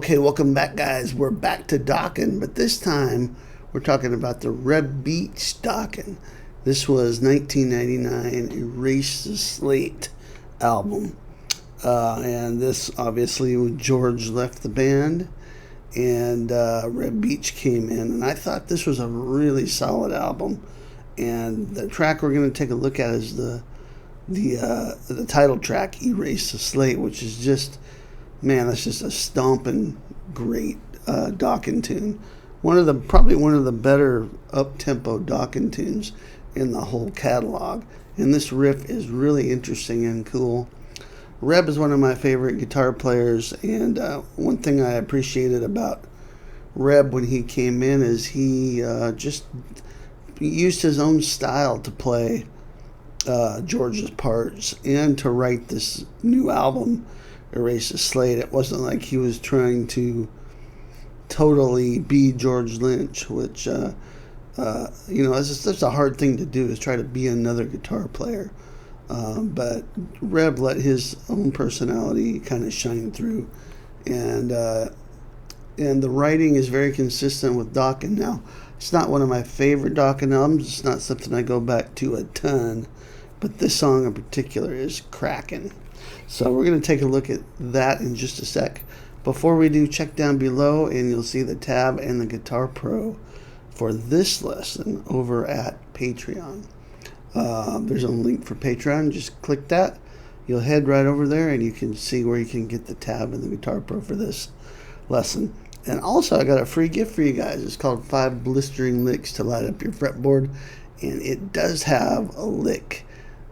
Okay, welcome back, guys. We're back to Dokken, but this time we're talking about the Reb Beach Dokken. This was 1999 Erase The Slate album. And this, obviously, when George left the band and Reb Beach came in. And I thought this was a really solid album. And the track we're going to take a look at is the title track, Erase The Slate, which is just... man, that's just a stomping great Dokken tune. Probably one of the better up-tempo Dokken tunes in the whole catalog. And this riff is really interesting and cool. Reb is one of my favorite guitar players, and one thing I appreciated about Reb when he came in is he just used his own style to play George's parts and to write this new album, Erase The Slate. It wasn't like he was trying to totally be George Lynch, which that's a hard thing to do, is try to be another guitar player. But Reb let his own personality kind of shine through, and the writing is very consistent with Dokken. Now, it's not one of my favorite Dokken albums. It's not something I go back to a ton, but this song in particular is cracking. So we're going to take a look at that in just a sec. Before we do, check down below and you'll see the tab and the Guitar Pro for this lesson over at Patreon. There's a link for Patreon. Just click that. You'll head right over there and you can see where you can get the tab and the Guitar Pro for this lesson. And also, I got a free gift for you guys. It's called 5 Blistering Licks to Light Up Your Fretboard. And it does have a lick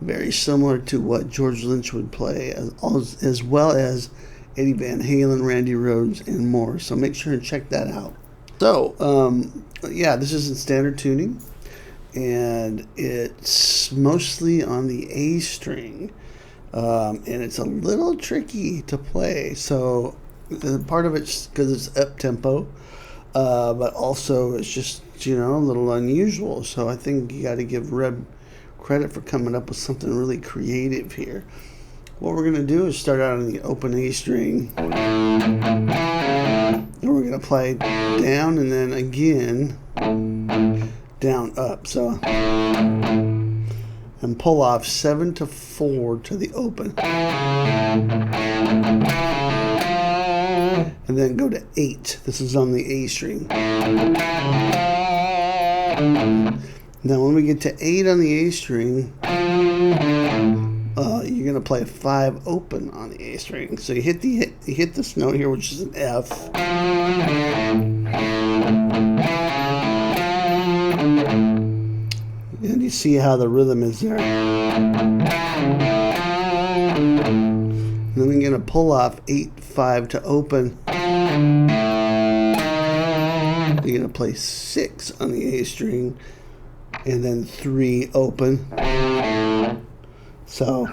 very similar to what George Lynch would play, as well as Eddie Van Halen, Randy Rhoads, and more. So make sure and check that out. So, this is in standard tuning, and it's mostly on the A string, and it's a little tricky to play. So, part of it's because it's up-tempo, but also it's just, a little unusual. So I think you got to give Reb credit for coming up with something really creative here. What we're going to do is start out on the open A string, and we're going to play down and then again down up. So, and pull off 7 to 4 to the open, and then go to 8. This is on the A string. Now, when we get to 8 on the A string, you're going to play 5 open on the A string. So you hit this note here, which is an F. And you see how the rhythm is there. And then we're going to pull off 8, 5 to open. You're going to play 6 on the A string, and then 3 open. So,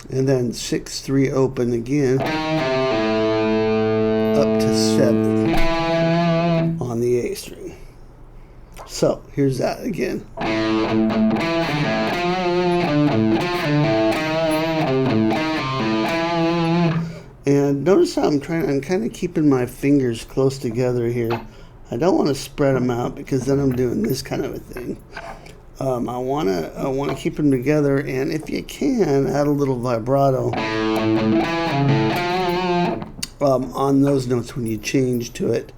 and then 6, 3 open again, up to 7 on the A string. So here's that again. And notice how I'm kind of keeping my fingers close together here. I don't want to spread them out because then I'm doing this kind of a thing. I want to keep them together, and if you can, add a little vibrato on those notes when you change to it.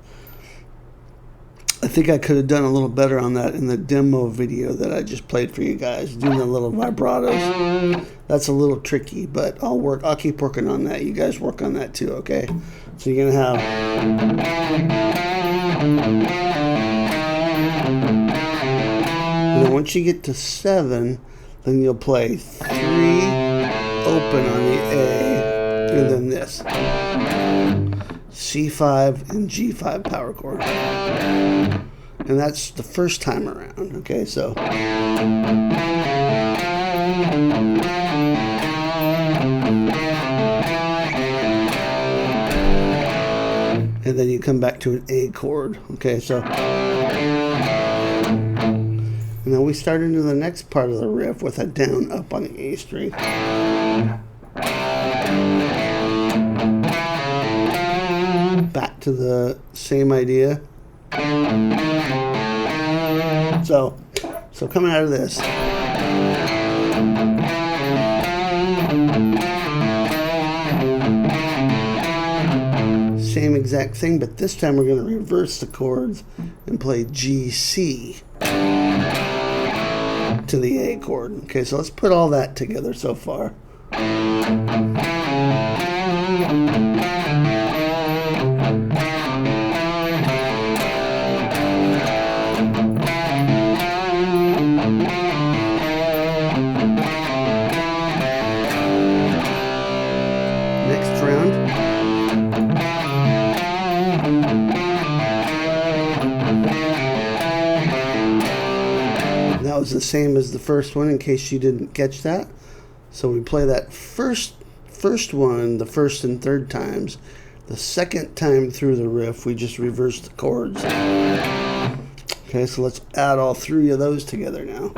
I think I could have done a little better on that in the demo video that I just played for you guys, doing the little vibratos. That's a little tricky, but I'll keep working on that. You guys work on that too, okay? So you're gonna have, and then once you get to 7, then you'll play 3 open on the A, and then this C5 and G5 power chord. And that's the first time around, okay? So, and then you come back to an A chord, okay? So, and And then we start into the next part of the riff with a down up on the A string. Back to the same idea. So coming out of this. Same exact thing, but this time we're going to reverse the chords and play G, C to the A chord. Okay, so let's put all that together so far. Next round. That was the same as the first one, in case you didn't catch that. So we play that first one the first and third times. The second time through the riff, we just reverse the chords. Okay, so let's add all three of those together now.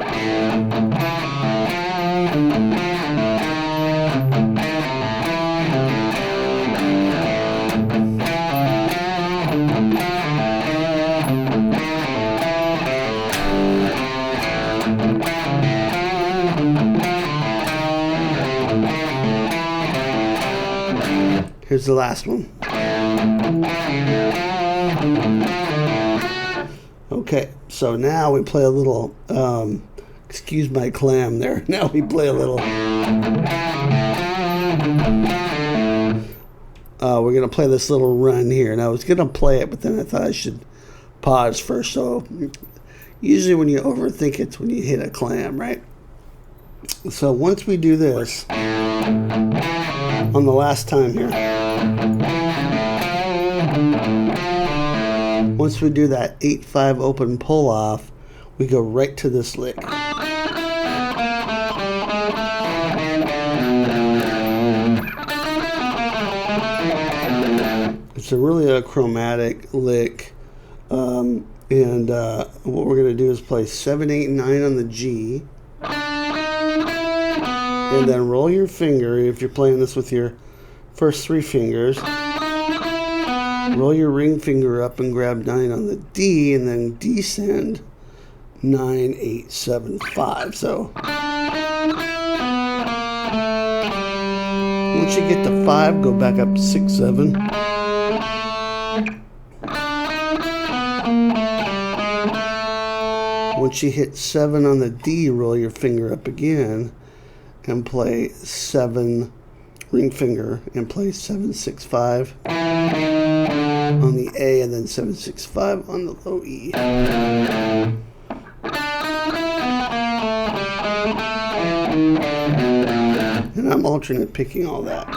Here's the last one. Okay, so now we play a little, excuse my clam there. Now we play a little. We're going to play this little run here. And I was going to play it, but then I thought I should pause first. So usually when you overthink it's when you hit a clam, right? So once we do this, on the last time here, once we do that 8-5 open pull off, we go right to this lick. It's really a chromatic lick, and what we're going to do is play 7, 8, and 9 on the G, and then roll your finger if you're playing this with your first 3 fingers. Roll your ring finger up and grab 9 on the D, and then descend 9, 8, 7, 5. So once you get to 5, go back up to 6, 7. Once you hit 7 on the D, roll your finger up again and play 7, ring finger, and play 7, 6, 5 on the A, and then 7, 6, 5 on the low E. And I'm alternate picking all that.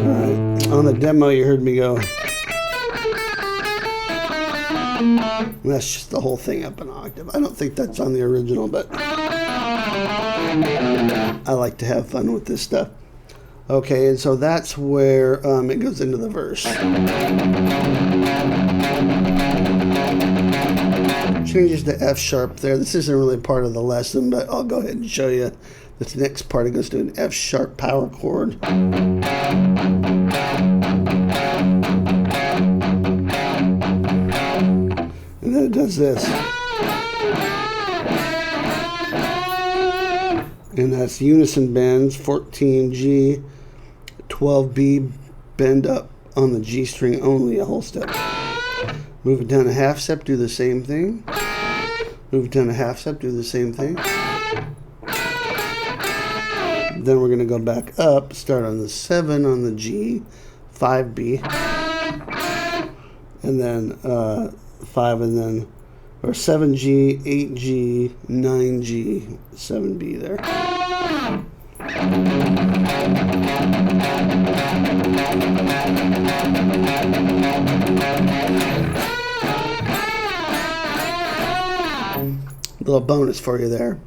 Alright, on the demo you heard me go. That's just the whole thing up an octave. I don't think that's on the original, but I like to have fun with this stuff. Okay, and so that's where it goes into the verse. Changes to F sharp there. This isn't really part of the lesson, but I'll go ahead and show you. This next part, it goes to an F sharp power chord. And then it does this. And that's unison bends, 14G, 12B, bend up on the G string only, a whole step. Move it down a half step, do the same thing. Move it down a half step, do the same thing. Then we're going to go back up, start on the 7 on the G, 5B, and then 5, and then, or 7G, 8G, 9G, 7B there. Little bonus for you there.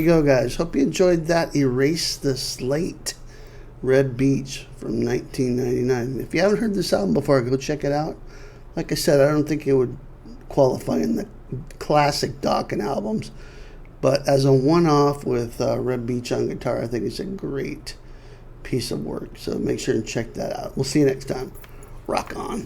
you go, guys. Hope you enjoyed that Erase the Slate, Reb Beach from 1999. If you haven't heard this album before, go check it out. Like I said, I don't think it would qualify in the classic Dokken albums, but as a one-off with Reb Beach on guitar, I think it's a great piece of work. So make sure and check that out. We'll see you next time. Rock on.